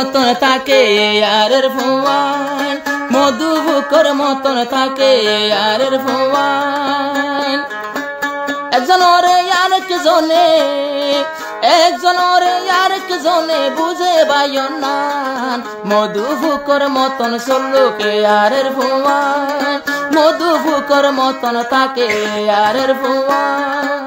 মতন থাকে আরের ফুয়ান মধুবুকর মতন থাকে আরের ফুয়ান একজন ওরে আরেকজনে একজন ওরে আরেকজনে বুঝে বাইও না মধুবুকর মতন চলুকে আরের ফুয়ান মধুবুকর মতন থাকে আরের ফুয়ান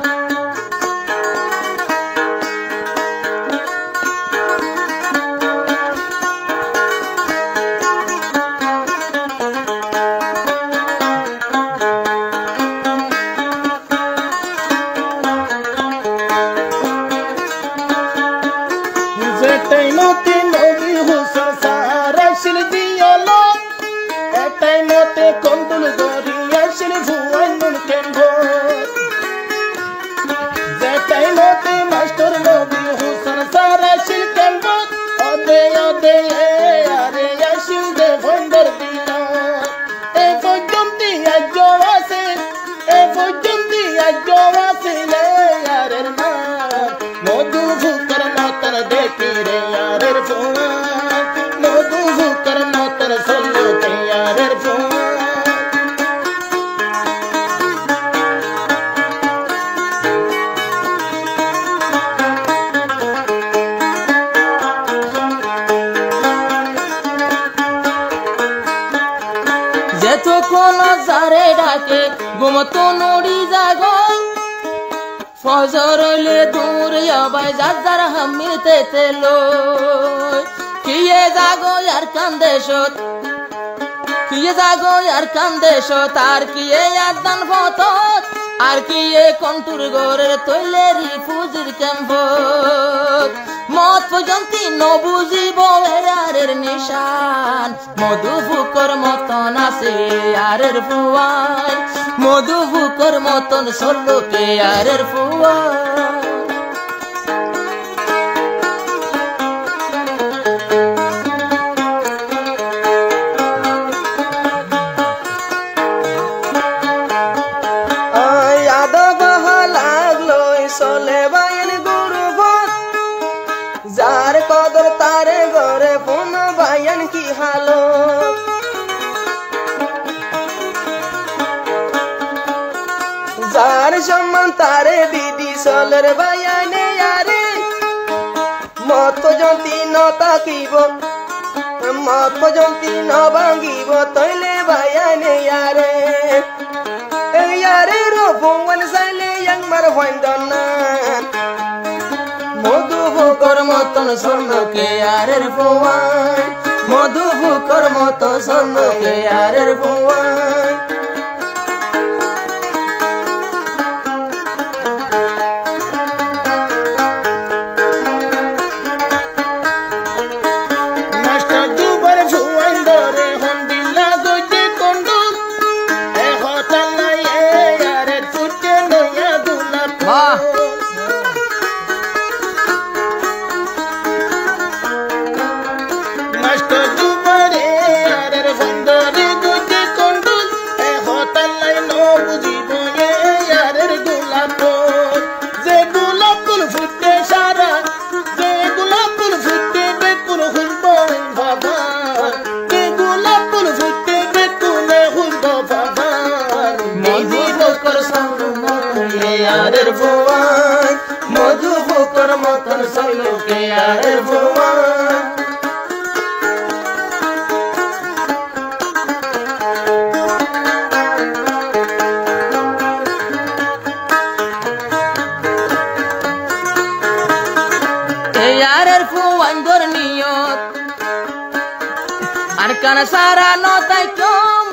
যতক্ষণ যারে ডাকে ঘুমতো নড়ি জাগো ফজর হইলে দূর আবাই যার যার হামিতে তেলো কিয়ে জাগো আর কান্দেশত কিয়ে জাগো আর কান্দেশত আর কিয়ে আদান ফতত আর কিয়ে কন্টুর গরের তৈলেরি ফুজির ক্যাম্প মত পর্যন্ত নবুঝিব আরের নিশান মধুবুকর মতন আছে আরের ফুয়ান মধুবুকর মতন চলুকে আরের ফুয়ান যার কদর তারে ঘরে ফোন ভাইয়ান কি হালো যার সম্মান তারে দিদি সলের ভাইয়ানে আরে মত জন্তি ন তাকিব মত জন্তি ন ভাঙিব তৈলে ভাইয়ানে আরে আরে রোফন সাইলে ইয়াংমার হইন্দনা মধুবুকর মতন চলুকে আরের ফুয়ান মধুবুকর মতন চলুকে আরের ফুয়ান মধুবুকর মতন চলুকে আরের ফুয়ান আরের ফুয়ান ধর নিয়ত আর কান সারা নতাই কম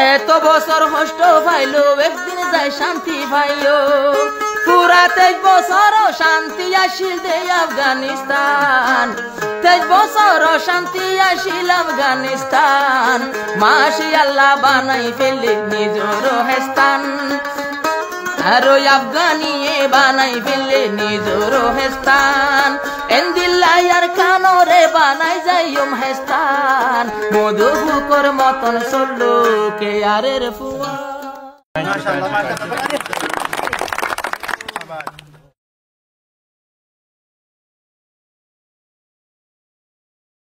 এত বছর কষ্ট পাইলো একদিন যাই শান্তি পাইও পুরা 23 বছর শান্তি আসিল দে আফগানিস্তান 23 বছর শান্তি আসিল আফগানিস্তান মাসি আল্লাহ বানাই ফেলে নিজর হেস্তান আর আফগানিয়ে বানাই ফেলে নিজর হেস্তান এন্দিল্লাই আর কানরে বানাই যাইম হেস্তান মধুবুকর মতন চলুকে আরের ফুয়ান।